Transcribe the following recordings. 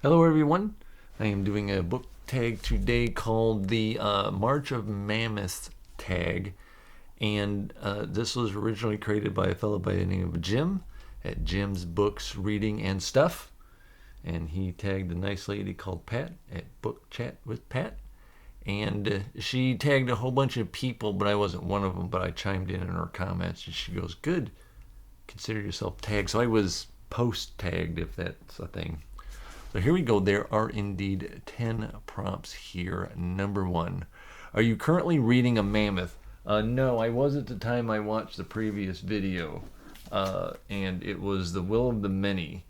Hello everyone, I am doing a book tag today called the March of Mammoths tag, and this was originally created by a fellow by the name of Jim at Jim's Books, Reading and Stuff, and he tagged a nice lady called Pat at Book Chat with Pat, and she tagged a whole bunch of people, but I wasn't one of them, but I chimed in her comments, and she goes, good, consider yourself tagged. So I was post tagged, if that's a thing. So here we go. There are indeed 10 prompts here. Number 1. Are you currently reading a mammoth? No, I was at the time I watched the previous video. And it was The Will of the Many,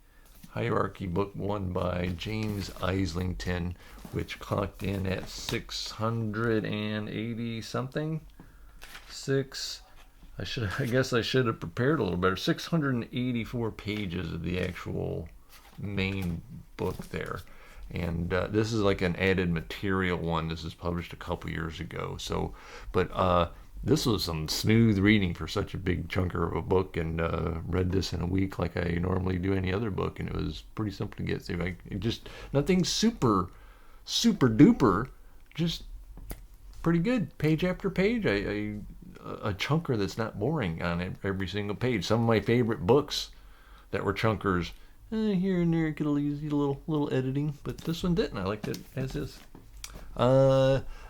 Hierarchy Book 1 by James Islington, which clocked in at 680 something. I guess I should have prepared a little better. 684 pages of the actual main book there, and this is like an added material one. This is published a couple years ago, so but this was some smooth reading for such a big chunker of a book, and read this in a week like I normally do any other book, and it was pretty simple to get through. Just nothing super duper, just pretty good page after page. A chunker that's not boring on every single page. Some of my favorite books that were chunkers, here and there, could use a little editing, but this one didn't. I liked it as is.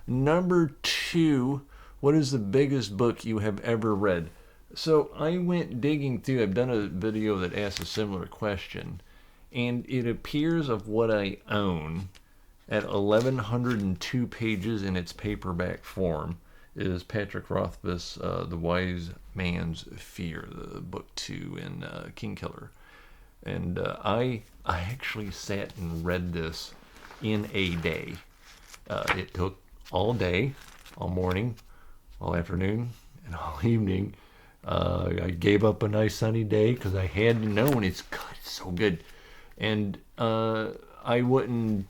Number 2, what is the biggest book you have ever read? So I went digging through. I've done a video that asks a similar question, and it appears of what I own at 1,102 pages in its paperback form is Patrick Rothfuss' The Wise Man's Fear, the book 2 in Kingkiller. And I actually sat and read this in a day. It took all day, all morning, all afternoon, and all evening. I gave up a nice sunny day because I had to know, and it's good, it's so good. And I wouldn't,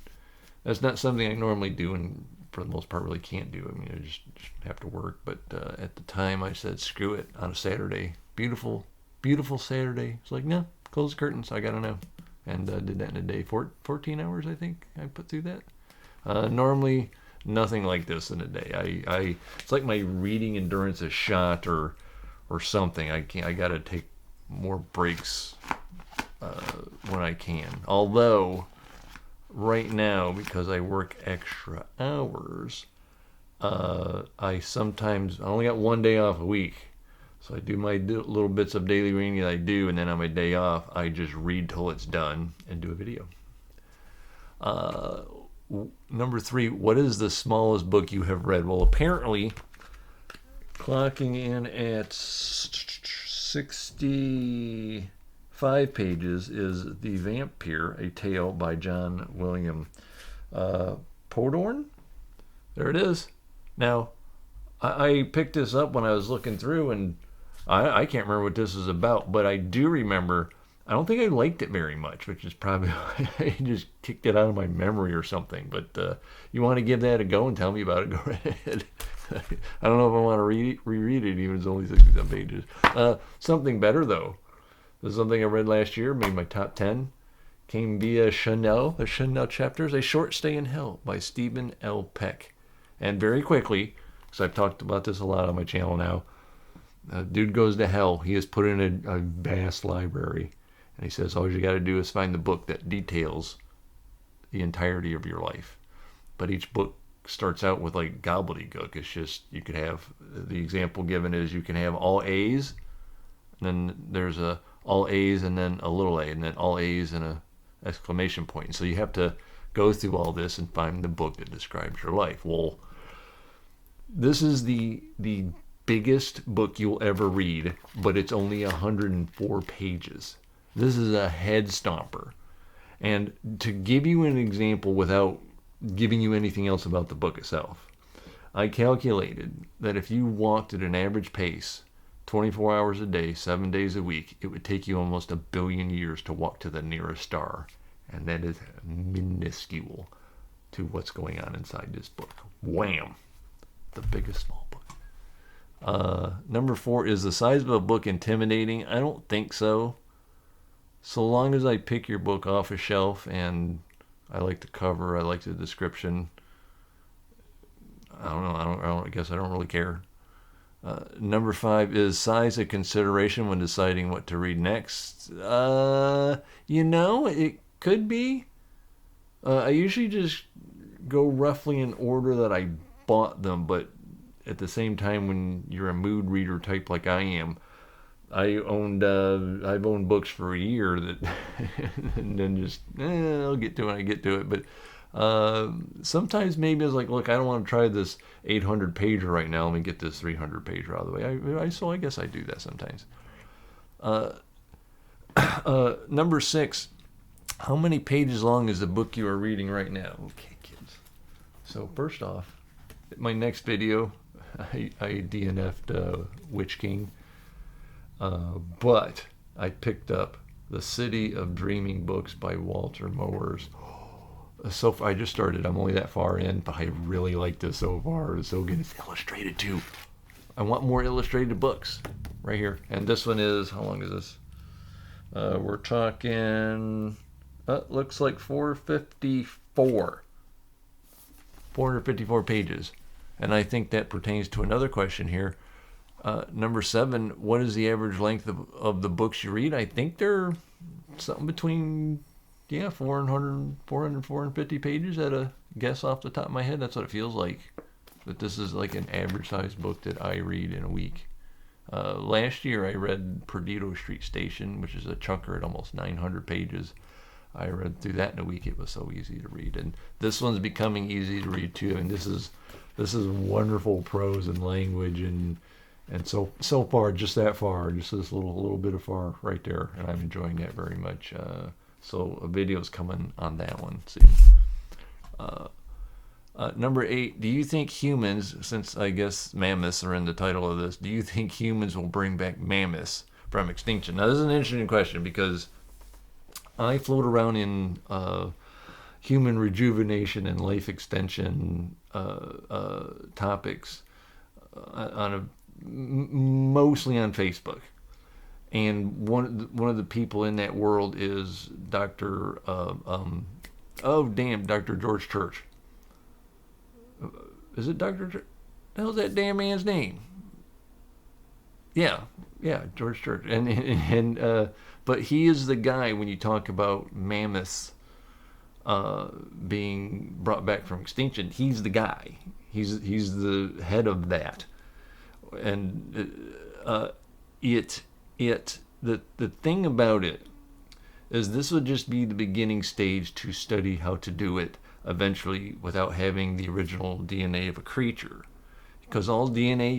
that's not something I normally do, and for the most part really can't do. I mean, I just have to work. But at the time I said, screw it, on a Saturday. Beautiful Saturday. It's like, no, close the curtains, I gotta know. And did that in a day. 14 hours, I think I put through that. Normally, nothing like this in a day. It's like my reading endurance is shot or something. I gotta take more breaks when I can. Although, right now, because I work extra hours, I only got one day off a week. So I do my little bits of daily reading that I do, and then on my day off, I just read till it's done and do a video. Number 3, what is the smallest book you have read? Well, apparently, clocking in at 65 pages is The Vampire, A Tale by John William Podorn. There it is. Now, I picked this up when I was looking through, and I can't remember what this is about, but I do remember, I don't think I liked it very much, which is probably why I just kicked it out of my memory or something. But you want to give that a go and tell me about it, go right ahead. I don't know if I want to reread it, even if it's only 67 pages. Something better, though. This is something I read last year, made my top 10. Came via Chanel, the Chanel chapters, A Short Stay in Hell by Stephen L. Peck. And very quickly, because I've talked about this a lot on my channel now, dude goes to hell. He is put in a vast library. And he says, all you got to do is find the book that details the entirety of your life. But each book starts out with like gobbledygook. It's just, you could have, the example given is you can have all A's, and then there's a all A's and then a little a, and then all A's and a exclamation point. So you have to go through all this and find the book that describes your life. Well, this is the biggest book you'll ever read, but it's only 104 pages. This is a head stomper. And to give you an example without giving you anything else about the book itself, I calculated that if you walked at an average pace 24 hours a day, 7 days a week, it would take you almost 1 billion years to walk to the nearest star. And that is minuscule to what's going on inside this book. Wham! The biggest small book. Number 4, is the size of a book intimidating? I don't think so. So long as I pick your book off a shelf and I like the cover. I like the description. I don't know. I guess I don't really care. Number 5 is size a consideration when deciding what to read next. It could be. I usually just go roughly in order that I bought them, but at the same time, when you're a mood reader type like I am, I've owned books for a year that, and then just, I'll get to it when I get to it. But sometimes maybe it's like, look, I don't want to try this 800 pager right now. Let me get this 300 pager out of the way. So I guess I do that sometimes. Number 6, how many pages long is the book you are reading right now? Okay, kids. So first off, my next video, I DNF'd Witch King. But I picked up The City of Dreaming books by Walter Moers. So far, I just started. I'm only that far in, but I really like this so far. It's so good. It's illustrated too. I want more illustrated books right here. And this one is, how long is this? We're talking, looks like 454 pages. And I think that pertains to another question here. Number 7, what is the average length of the books you read? I think they're something between, 450 pages at a guess off the top of my head. That's what it feels like. But this is like an average sized book that I read in a week. Last year I read Perdido Street Station, which is a chunker at almost 900 pages. I read through that in a week. It was so easy to read. And this one's becoming easy to read too. And this is wonderful prose and language, and so far, just that far, just this little bit of far right there, and I'm enjoying that very much. So a video's coming on that one soon. Number 8, do you think humans, since I guess mammoths are in the title of this, do you think humans will bring back mammoths from extinction? Now, this is an interesting question because I float around in human rejuvenation and life extension topics mostly on Facebook. And one of the people in that world is Dr. Dr. George Church. Is it Dr. Church? The hell's that damn man's name? Yeah, George Church. But he is the guy when you talk about mammoths being brought back from extinction. He's the guy. He's the head of that. And the thing about it is this would just be the beginning stage to study how to do it eventually without having the original DNA of a creature, because all DNA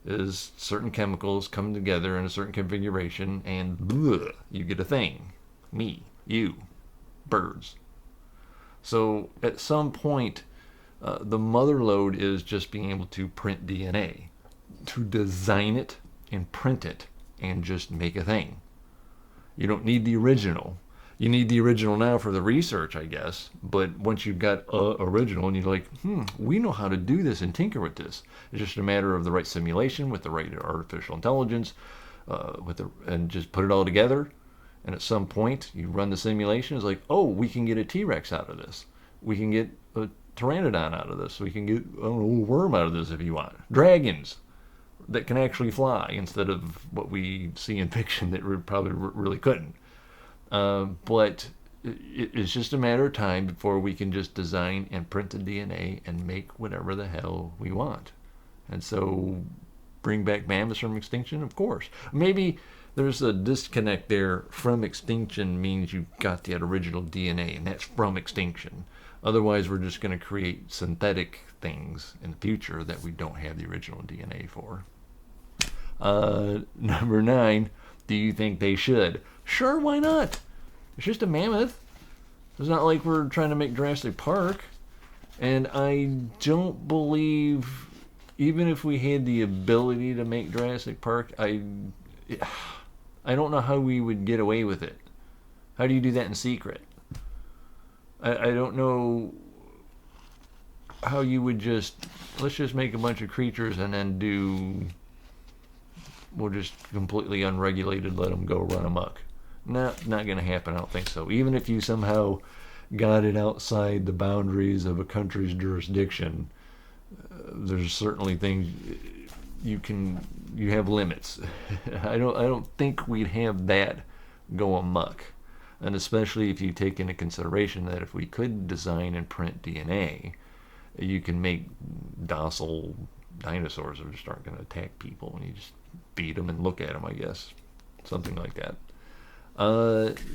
is certain chemicals come together in a certain configuration and you get a thing. Me, you, birds. So at some point the mother lode is just being able to print DNA, to design it and print it and just make a thing. You don't need the original. You need the original now for the research, I guess. But once you've got original and you're like, we know how to do this and tinker with this. It's just a matter of the right simulation with the right artificial intelligence, and just put it all together. And at some point, you run the simulation. It's like, oh, we can get a T-Rex out of this. We can get a Pteranodon out of this. We can get a worm out of this if you want. Dragons that can actually fly instead of what we see in fiction that probably really couldn't. But it's just a matter of time before we can just design and print the DNA and make whatever the hell we want. And so bring back mammoths from extinction? Of course. Maybe there's a disconnect there. From extinction means you've got that original DNA, and that's from extinction. Otherwise, we're just going to create synthetic things in the future that we don't have the original DNA for. Number 9, do you think they should? Sure, why not? It's just a mammoth. It's not like we're trying to make Jurassic Park. And I don't believe, even if we had the ability to make Jurassic Park, I don't know how we would get away with it. How do you do that in secret? I don't know how you would let's just make a bunch of creatures and then we'll just completely unregulated let them go run amok. Not going to happen. I don't think so. Even if you somehow got it outside the boundaries of a country's jurisdiction, there's certainly things you have limits. I don't think we'd have that go amok. And especially if you take into consideration that if we could design and print DNA, you can make docile dinosaurs that just aren't going to attack people, and you just feed them and look at them, I guess. Something like that.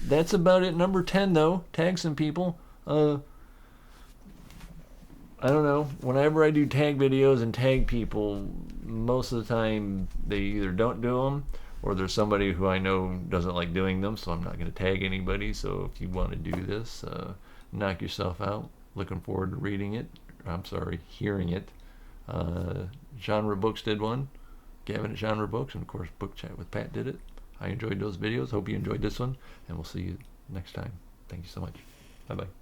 That's about it. Number 10, though. Tag some people. I don't know. Whenever I do tag videos and tag people, most of the time they either don't do them, or there's somebody who I know doesn't like doing them, so I'm not going to tag anybody. So if you want to do this, knock yourself out. Looking forward to reading it. I'm sorry, hearing it. Genre Books did one. Gavin at Genre Books, and of course Book Chat with Pat did it. I enjoyed those videos. Hope you enjoyed this one, and we'll see you next time. Thank you so much. Bye-bye.